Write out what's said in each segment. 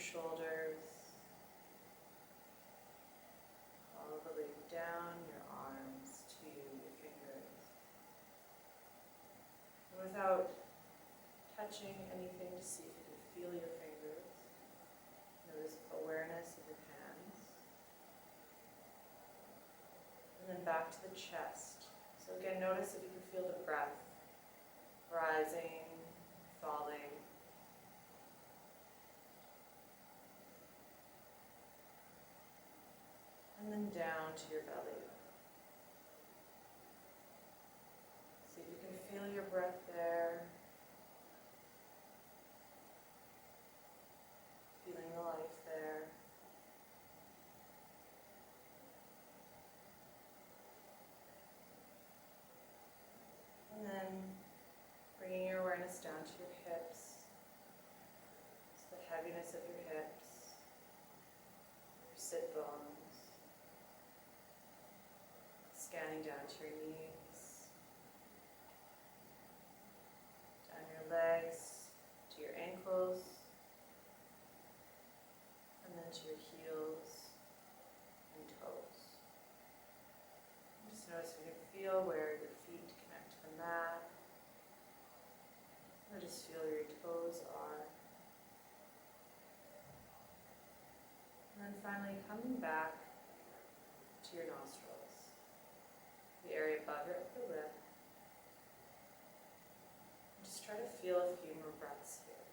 shoulders, all the way down your arms to your fingers. Without touching anything, to see if you can feel your fingers. Notice awareness of your hands. And then back to the chest. So again, notice if you can feel the breath rising, falling. And then down to your belly. See if you can feel your breath there. Feeling the life there. And then bringing your awareness down to your hips. So the heaviness of your hips, your sit bones. Scanning down to your knees, down your legs, to your ankles, and then to your heels and toes. Just notice if you can feel where your feet connect to the mat, or just feel where your toes are. And then finally coming back to your nostrils. The area above your upper lip. Just try to feel a few more breaths here.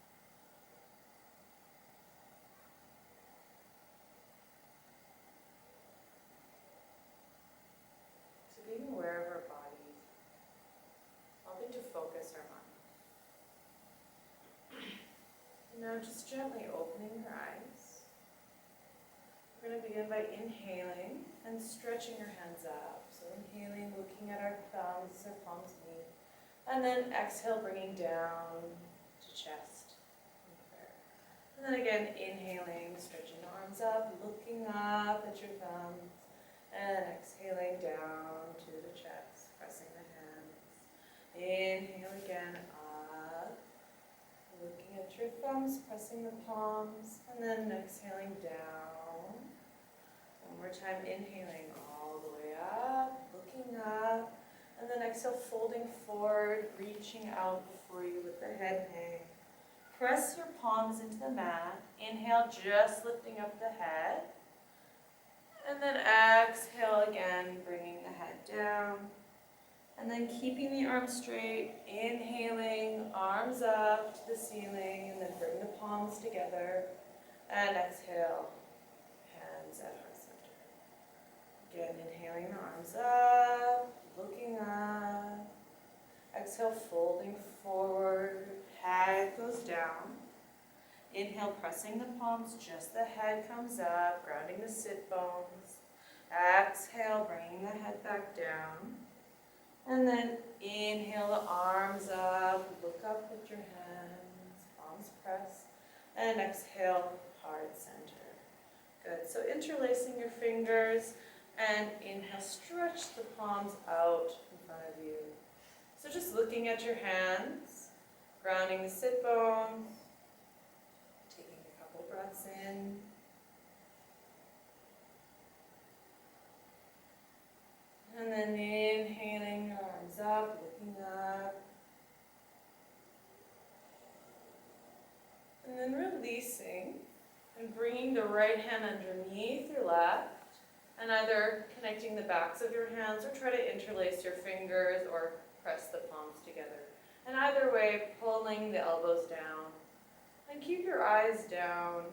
So being aware of our bodies, helping to focus our mind. Now just gently opening your eyes. We're going to begin by inhaling and stretching your hands up. So inhaling, looking at our thumbs, our palms meet. And then exhale, bringing down to chest. And then again, inhaling, stretching the arms up, looking up at your thumbs. And exhaling down to the chest, pressing the hands. Inhale again, up. Looking at your thumbs, pressing the palms. And then exhaling down. One more time, inhaling all the way up, looking up, and then exhale, folding forward, reaching out before you with the head hang. Press your palms into the mat. Inhale, just lifting up the head. And then exhale again, bringing the head down. And then keeping the arms straight, inhaling, arms up to the ceiling, and then bring the palms together. And exhale, hands at heart center. Again, inhaling the arms up, looking up. Exhale, folding forward, head goes down. Inhale, pressing the palms, just the head comes up, grounding the sit bones. Exhale, bringing the head back down. And then inhale the arms up, look up with your hands, palms press. And exhale, heart center. Good, so interlacing your fingers, and inhale, stretch the palms out in front of you. So just looking at your hands, grounding the sit bones, taking a couple breaths in. And then inhaling, arms up, looking up. And then releasing and bringing the right hand underneath your left and either connecting the backs of your hands or try to interlace your fingers or press the palms together. And either way, pulling the elbows down. And keep your eyes down.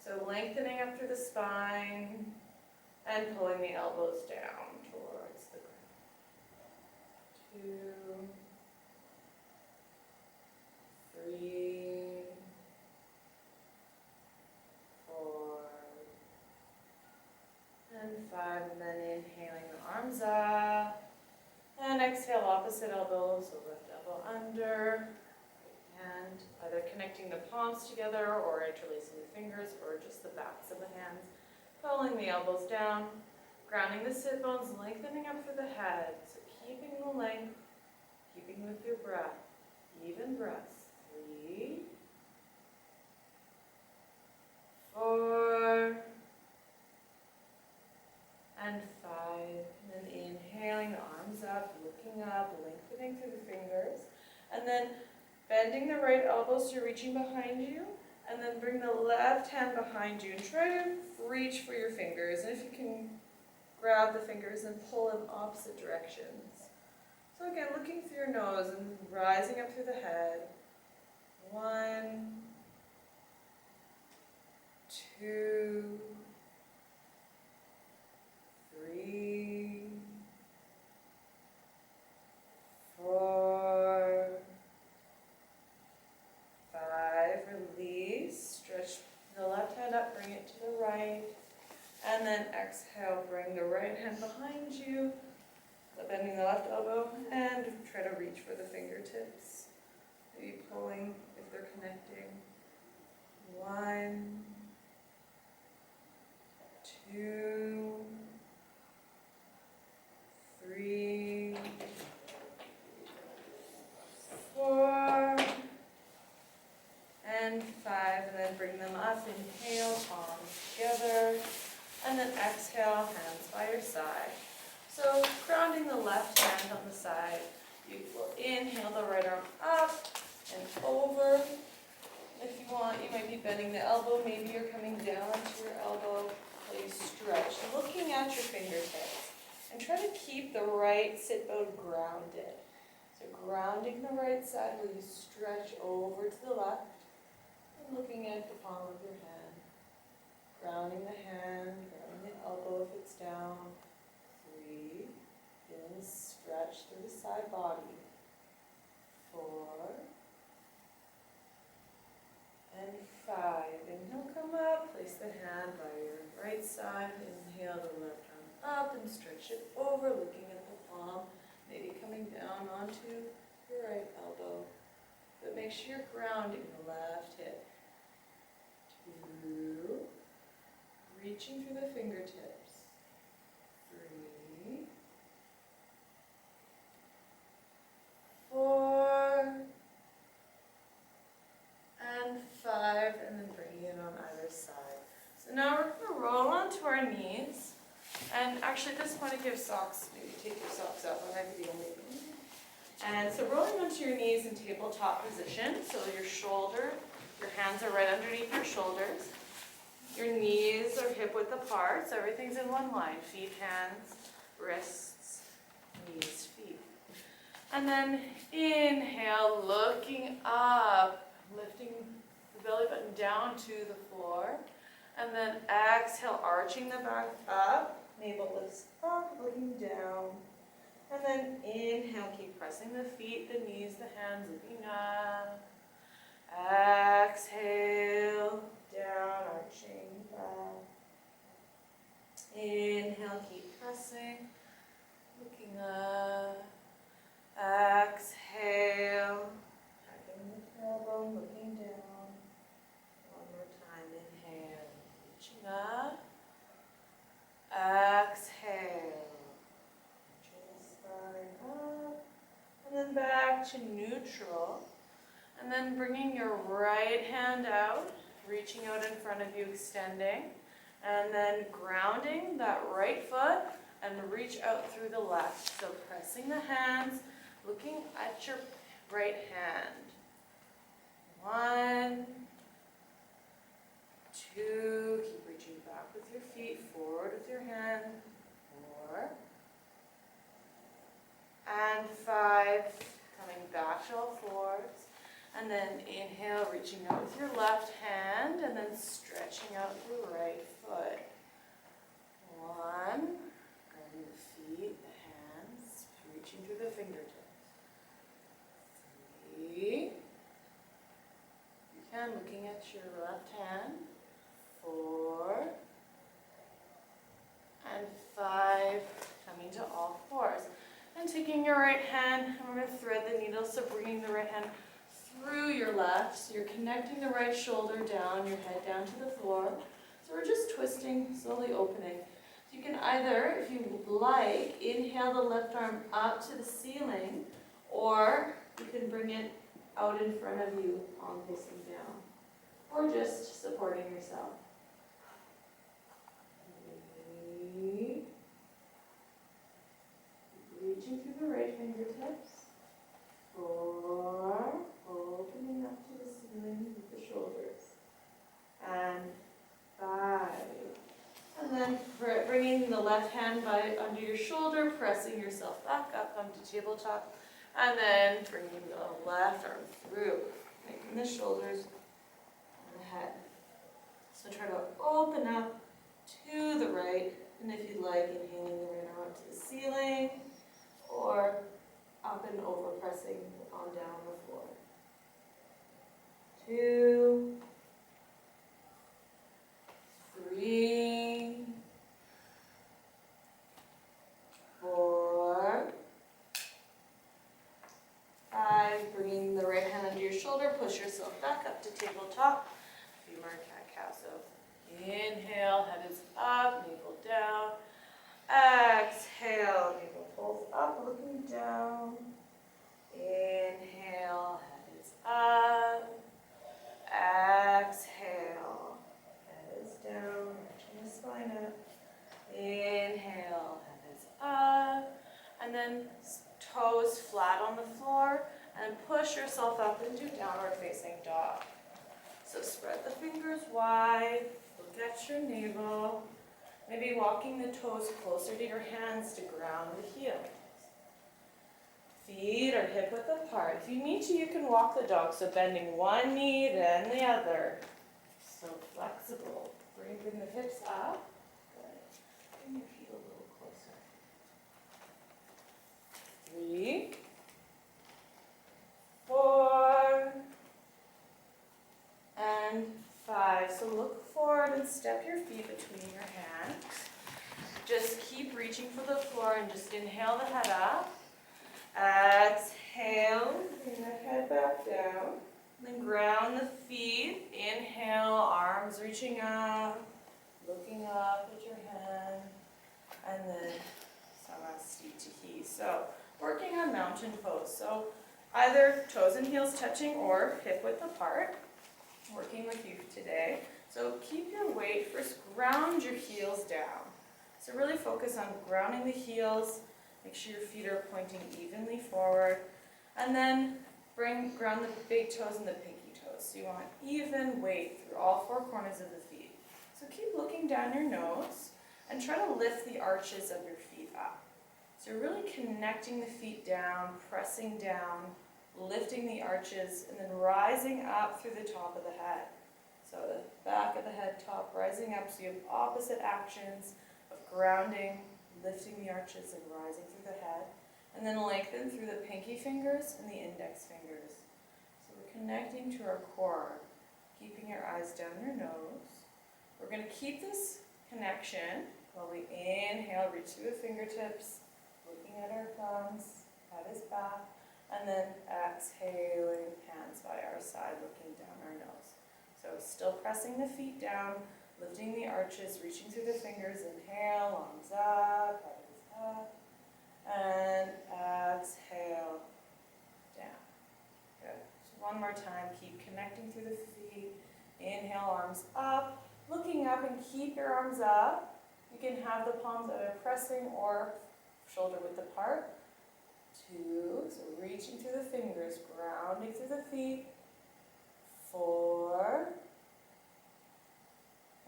So lengthening up through the spine and pulling the elbows down towards the ground. 2, 3, 4, and 5. And then inhaling the arms up. And exhale, opposite elbow, so left elbow under. And either connecting the palms together or interlacing the fingers or just the backs of the hands. Pulling the elbows down, grounding the sit bones, lengthening up through the head. So keeping the length, keeping with your breath. Even breaths. 3, bending the right elbow so you're reaching behind you, and then bring the left hand behind you and try to reach for your fingers. And if you can grab the fingers and pull in opposite directions. So again, looking through your nose and rising up through the head. 1, 2, 3, 4, 5. Release. Stretch the left hand up, bring it to the right. And then exhale, bring the right hand behind you, bending the left elbow, and try to reach for the fingertips. Maybe pulling if they're connecting. 1, 2, 3, 4, and 5. And then bring them up. Inhale, palms together. And then exhale, hands by your side. So grounding the left hand on the side. You will inhale the right arm up and over. If you want, you might be bending the elbow. Maybe you're coming down to your elbow while you stretch, looking at your fingertips. And try to keep the right sit bone grounded. So grounding the right side while you stretch over to the left and looking at the palm of your hand. Grounding the hand, grounding the elbow if it's down. 3, feeling the stretch through the side body. 4, and 5. Inhale, come up, place the hand by your right side. Inhale the left arm up and stretch it over, looking at the palm, maybe coming down onto your right elbow. But make sure you're grounding the left hip. 2, reaching through the fingertips. 3, 4, and 5, and then bringing it on either side. So now we're going to roll onto our knees. And actually, at this point, I give socks. Maybe take your socks off. I might be the only one. And so rolling onto your knees in tabletop position. So your hands are right underneath your shoulders. Your knees are hip-width apart, so everything's in one line. Feet, hands, wrists, knees, feet. And then inhale, looking up, lifting the belly button down to the floor. And then exhale, arching the back up, navel lifts up, looking down. And then inhale, keep pressing the feet, the knees, the hands, looking up. Exhale, down, arching back. Inhale, keep pressing, looking up. Exhale, tapping the tailbone, looking down. One more time, inhale, reaching up. Exhale, reaching the spine up. And then back to neutral. And then bringing your right hand out, reaching out in front of you, extending. And then grounding that right foot and reach out through the left. So pressing the hands, looking at your right hand. 1, 2, keep reaching back with your feet, forward with your hand. 4, and 5, coming back to all fours. And then inhale, reaching out with your left hand, and then stretching out the right foot. 1, grabbing the feet, the hands, reaching through the fingertips. 3, you can, looking at your left hand. 4, and 5, coming to all fours. And taking your right hand, and we're going to thread the needle, so bringing the right hand through your left, so you're connecting the right shoulder down, your head down to the floor. So we're just twisting, slowly opening. So you can either, if you like, inhale the left arm up to the ceiling, or you can bring it out in front of you, palm facing down, or just supporting yourself. 3, reaching through the right fingertips. 4, open left hand by under your shoulder, pressing yourself back up onto tabletop, and then bringing the left arm through, making the shoulders and the head. So try to open up to the right, and if you'd like, inhaling the right arm up to the ceiling, or up and over, pressing the palm down on the floor. 2, 3, 4, 5. Bringing the right hand under your shoulder, push yourself back up to tabletop. A few more cat-cow. So inhale, head is up, navel down. Exhale, navel pulls up, looking down. Inhale, head is up. Exhale, head is down, reaching the spine up. Inhale, head is up. And then toes flat on the floor, and push yourself up into downward facing dog. So spread the fingers wide, look at your navel, maybe walking the toes closer to your hands to ground the heels. Feet are hip width apart. If you need to, you can walk the dog, so bending one knee, then the other. So flexible. Bring the hips up. Good. Bring your feet a little closer. 3, 4, and 5. So look forward and step your feet between your hands. Just keep reaching for the floor and just inhale the head up. Exhale, bring the head back down. Then ground the feet. Inhale, arms reaching up, looking up at your hand, and then Samastitihi. So working on mountain pose. So either toes and heels touching or hip width apart. Working with you today. So keep your weight, first ground your heels down. So really focus on grounding the heels, make sure your feet are pointing evenly forward, and then ground the big toes and the pinky toes. So you want even weight through all 4 corners of the feet. So keep looking down your nose and try to lift the arches of your feet up. So you're really connecting the feet down, pressing down, lifting the arches, and then rising up through the top of the head. So the back of the head, top, rising up, so you have opposite actions of grounding, lifting the arches, and rising through the head. And then lengthen through the pinky fingers and the index fingers. So we're connecting to our core, keeping your eyes down your nose. We're going to keep this connection while we inhale, reach through the fingertips, looking at our thumbs, head is back. And then exhaling, hands by our side, looking down our nose. So still pressing the feet down, lifting the arches, reaching through the fingers. Inhale, arms up, head is up. And exhale, down. Good. So one more time, keep connecting through the feet. Inhale, arms up, looking up, and keep your arms up. You can have the palms either pressing or shoulder width apart. 2, so reaching through the fingers, grounding through the feet. 4,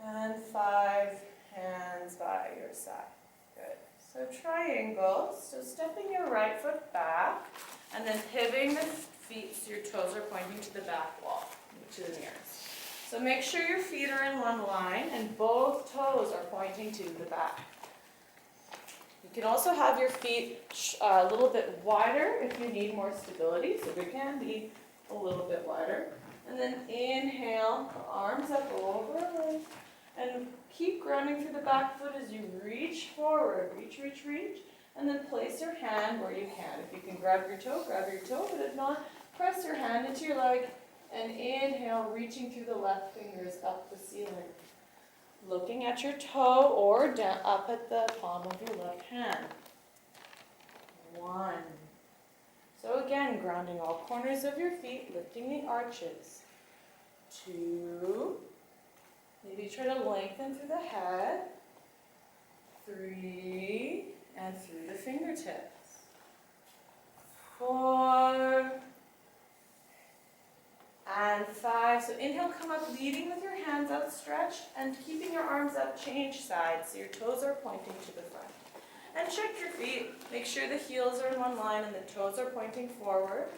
and 5, hands by your side. Good. So triangles, so stepping your right foot back, and then pivoting the feet so your toes are pointing to the back wall, to the nearest. So make sure your feet are in one line, and both toes are pointing to the back. You can also have your feet a little bit wider if you need more stability, so they can be a little bit wider. And then inhale, arms up over, and keep grounding through the back foot as you reach forward. Reach, reach, reach, and then place your hand where you can. If you can grab your toe, but if not, press your hand into your leg, and inhale, reaching through the left fingers up the ceiling. Looking at your toe or down, up at the palm of your left hand. 1. So again, grounding all corners of your feet, lifting the arches. 2. Maybe try to lengthen through the head. 3. And through the fingertips. 4. And 5. So inhale, come up, leading with your hands outstretched and keeping your arms up, change sides so your toes are pointing to the front. And check your feet. Make sure the heels are in one line and the toes are pointing forward.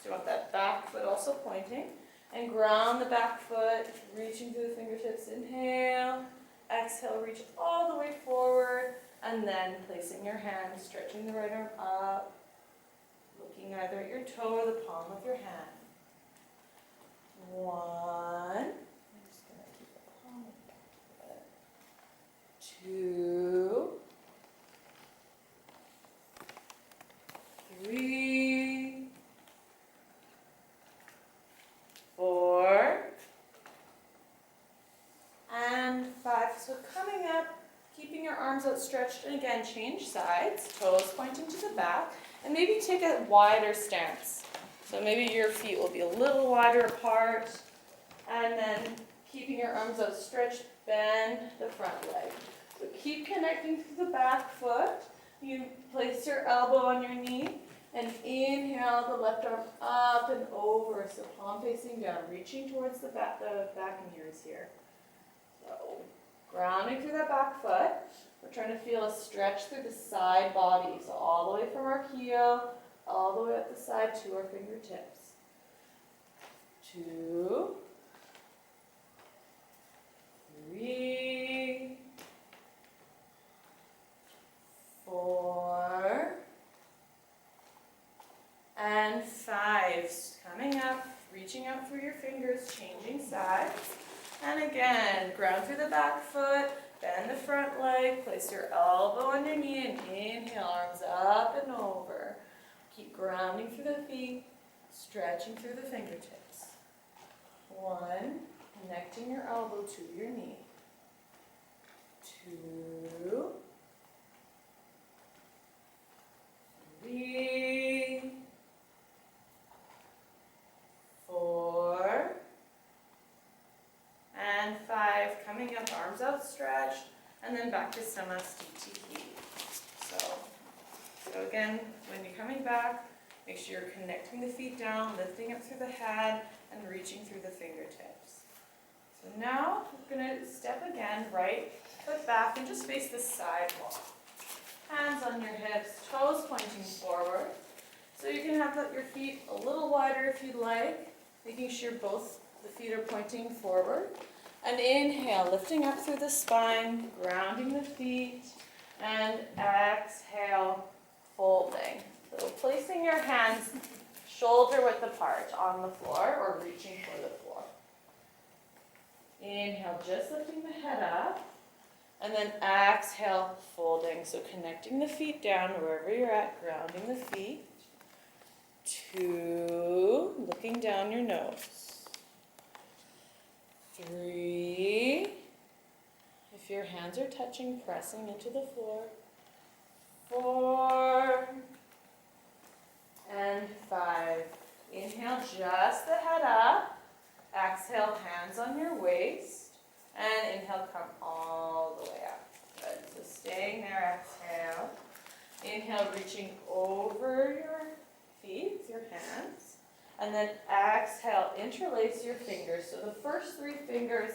So you want that back foot also pointing. And ground the back foot, reaching through the fingertips. Inhale. Exhale, reach all the way forward. And then placing your hands, stretching the right arm up. Looking either at your toe or the palm of your hand. 1. I'm just going to keep the palm of it. 2. 3. 4. And 5. So coming up, keeping your arms outstretched, and again, change sides, toes pointing to the back, and maybe take a wider stance. So maybe your feet will be a little wider apart, and then keeping your arms outstretched, bend the front leg. So keep connecting to the back foot. You place your elbow on your knee, and inhale the left arm up and over, so palm facing down, reaching towards the back and ears here. So grounding through that back foot. We're trying to feel a stretch through the side body, so all the way from our heel, all the way up the side to our fingertips. 2, 3, 4, and 5. Coming up, reaching out for your fingers, changing sides. And again, ground through the back foot, bend the front leg, place your elbow on your knee, and inhale, arms up and over. Keep grounding through the feet, stretching through the fingertips. 1, connecting your elbow to your knee. 2, 3, 4, and 5. Coming up, arms outstretched, and then back to Samastiti. So again, when you're coming back, make sure you're connecting the feet down, lifting up through the head, and reaching through the fingertips. So now we're going to step again, right foot back, and just face the side wall. Hands on your hips, toes pointing forward. So you can have your feet a little wider if you'd like, making sure both the feet are pointing forward. And inhale, lifting up through the spine, grounding the feet, and exhale, folding. So placing your hands shoulder width apart on the floor or reaching for the floor. Inhale, just lifting the head up, and then exhale, folding. So connecting the feet down wherever you're at, grounding the feet. 2, looking down your nose. 3, if your hands are touching, pressing into the floor. 4, and 5. Inhale, just the head up. Exhale, hands on your waist. And inhale, come all the way up. Good. So staying there, exhale. Inhale, reaching over your feet with your hands. And then exhale, interlace your fingers. So the first 3 fingers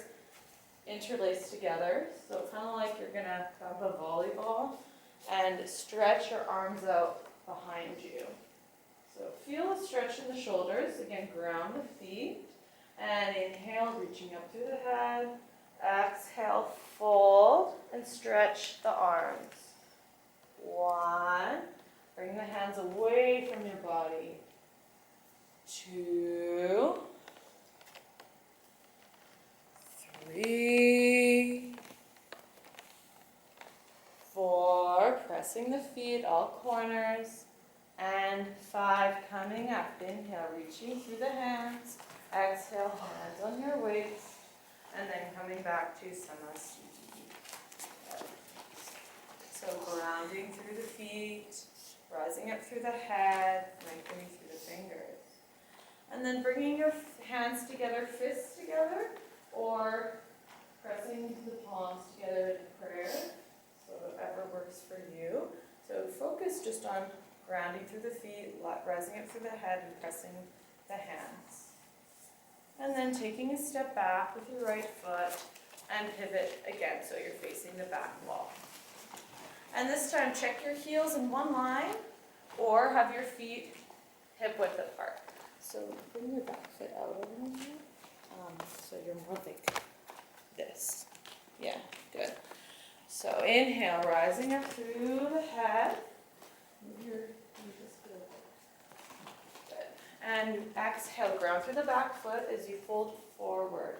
interlace together. So kind of like you're going to have a volleyball. And stretch your arms out behind you. So feel a stretch in the shoulders. Again, ground the feet. And inhale, reaching up through the head. Exhale, fold and stretch the arms. 1. Bring the hands away from your body. 2. 3. 4. Pressing the feet, all corners. And 5. Coming up. Inhale, reaching through the hands. Exhale, hands on your waist. And then coming back to Samastiti. So grounding through the feet, rising up through the head, lengthening through the fingers. And then bringing your hands together, fists together, or pressing the palms together in prayer. So whatever works for you. So focus just on grounding through the feet, rising up through the head, and pressing the hands. And then taking a step back with your right foot and pivot again, so you're facing the back wall. And this time, check your heels in one line, or have your feet hip width apart. So bring your back foot out a little bit, so you're more like this. Yeah, good. So inhale, rising up through the head. Good. And exhale, ground through the back foot as you fold forward,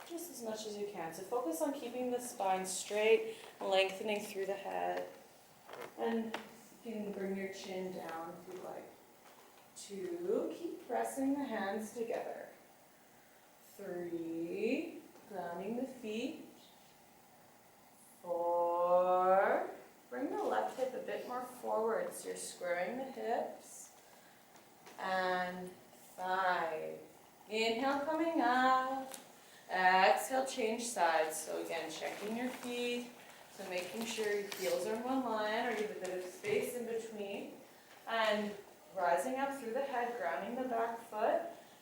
just as much as you can. So focus on keeping the spine straight, lengthening through the head. And you can bring your chin down if you like. 2, keep pressing the hands together. 3, grounding the feet. 4, bring the left hip a bit more forward so you're squaring the hips. And 5, inhale coming up. Exhale, change sides. So again, checking your feet. So making sure your heels are in one line or you have a bit of space in between. And rising up through the head, grounding the back foot.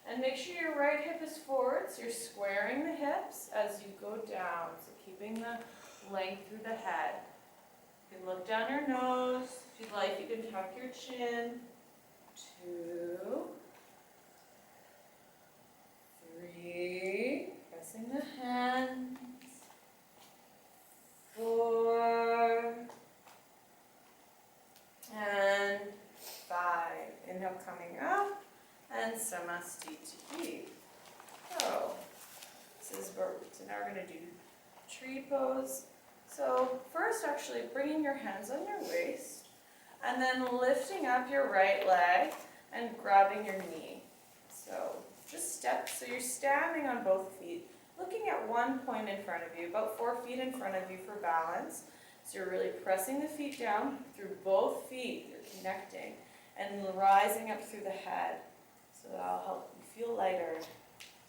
And make sure your right hip is forward, so you're squaring the hips as you go down. So keeping the length through the head. You can look down your nose. If you'd like, you can tuck your chin. 2, 3, pressing the hands. 4, and 5. Inhale coming up, and Samastiti. So now we're going to do tree pose. So first, actually bringing your hands on your waist, and then lifting up your right leg and grabbing your knee. So just step, so you're standing on both feet, looking at one point in front of you, about 4 feet in front of you for balance. So you're really pressing the feet down through both feet, you're connecting, and rising up through the head. So that'll help you feel lighter.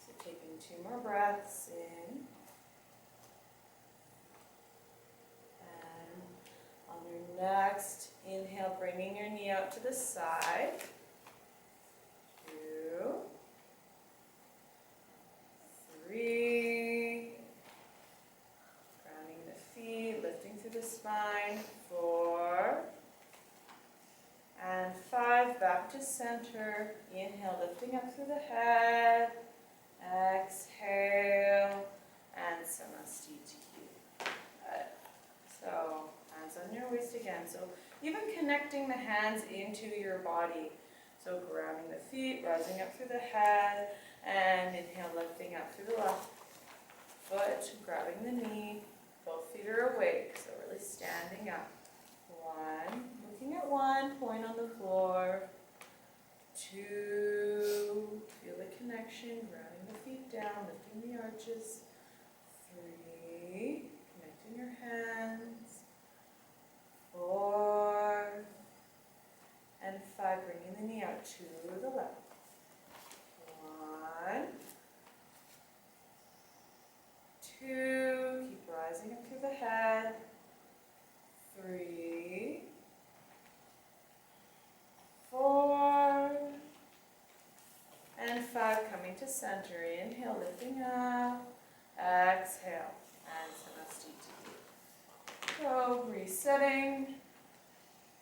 So taking 2 more breaths in. And on your next inhale, bringing your knee out to the side. 2, 3, grounding the feet, lifting through the spine. 4, and 5, back to center. Inhale, lifting up through the head. Exhale, and Samastiti. Good. So hands on your waist again. So even connecting the hands into your body. So grounding the feet, rising up through the head, and inhale, lifting up through the left foot, grabbing the knee. Both feet are awake, so really standing up. 1, looking at one point on the floor. 2, feel the connection, grounding the feet down, lifting the arches. 3, connecting your hands. 4, and 5, bringing the knee out to the left. 1, 2, keep rising up through the head. 3, 4, and 5, coming to center. Inhale, lifting up. Exhale, and Samastiti. So resetting.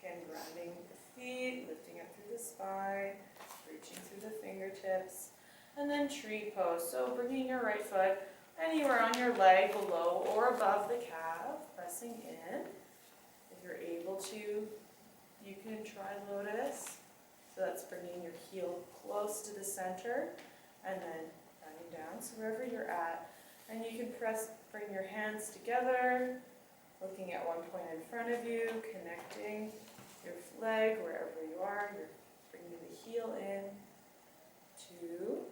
Again, grounding the feet, lifting up through the spine, reaching through the fingertips, and then tree pose. So bringing your right foot anywhere on your leg below or above the calf, pressing in. If you're able to, you can try lotus. So that's bringing your heel close to the center and then rounding down. So wherever you're at, and you can bring your hands together, looking at one point in front of you, connecting your leg wherever you are. You're bringing the heel in. 2,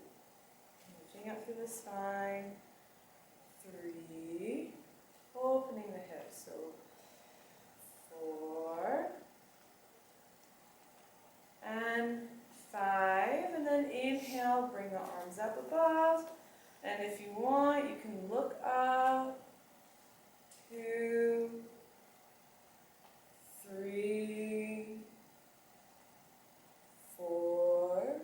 lifting up through the spine. 3, opening the hips. So 4, and 5, and then inhale, bring the arms up above, and if you want, you can look up. 2, 3, 4,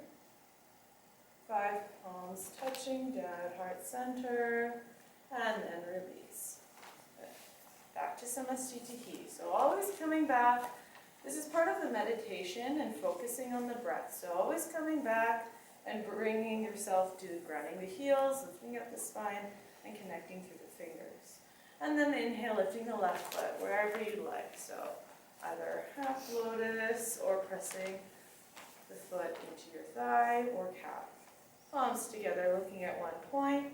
5, palms touching down. center, and then release. Good. Back to Samastitihi. So always coming back. This is part of the meditation and focusing on the breath. So always coming back and bringing yourself to grounding the heels, lifting up the spine, and connecting through the fingers. And then inhale, lifting the left foot wherever you like. So either half lotus or pressing the foot into your thigh or calf. Palms together, looking at one point.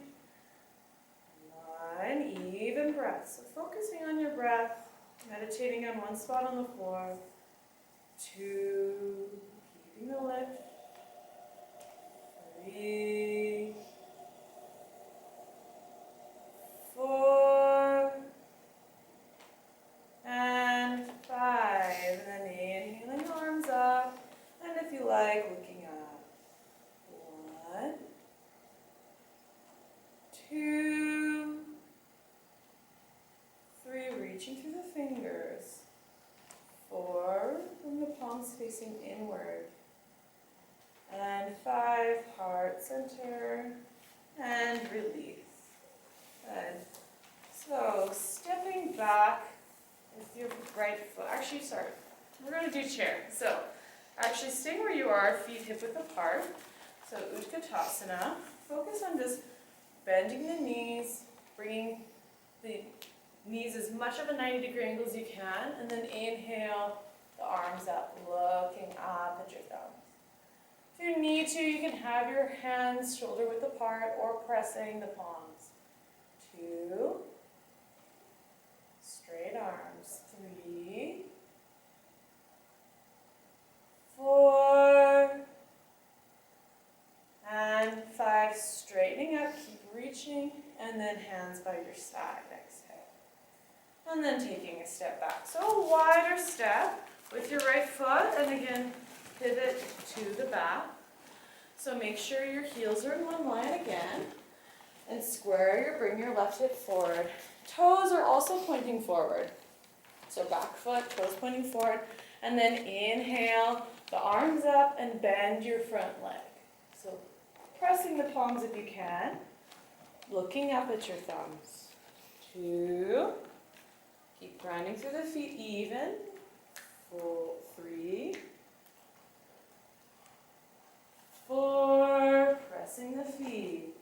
1, even breath. So focusing on your breath, meditating on one spot on the floor. 2, keeping the lift. 3, 4, and 5. And then inhaling, arms up. And if you like, looking up. 1, 2, 3, reaching through the fingers. 4, bring the palms facing inward. And 5, heart center, and release. Good. So, stepping back with your right foot. Actually, sorry, we're going to do chair. So, actually staying where you are, feet hip width apart. So, Utkatasana. Focus on just bending the knees, bringing the knees as much of a 90-degree angle as you can, and then inhale the arms up, looking up at your thumbs. If you need to, you can have your hands shoulder width apart or pressing the palms. 2, straight arms. 3, 4, and 5, straightening up, keep reaching, and then hands by your side, exhale. And then taking a step back. So a wider step with your right foot, and again, pivot to the back. So make sure your heels are in one line again, and square bring your left hip forward. Toes are also pointing forward. So back foot, toes pointing forward, and then inhale, the arms up, and bend your front leg. So pressing the palms if you can, looking up at your thumbs. 2, keep grinding through the feet even. 3, 4, pressing the feet.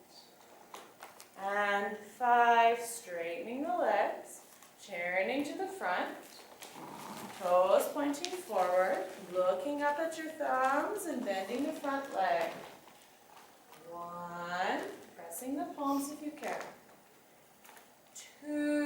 And 5, straightening the legs, chairing to the front, toes pointing forward, looking up at your thumbs and bending the front leg. 1, pressing the palms if you can. 2,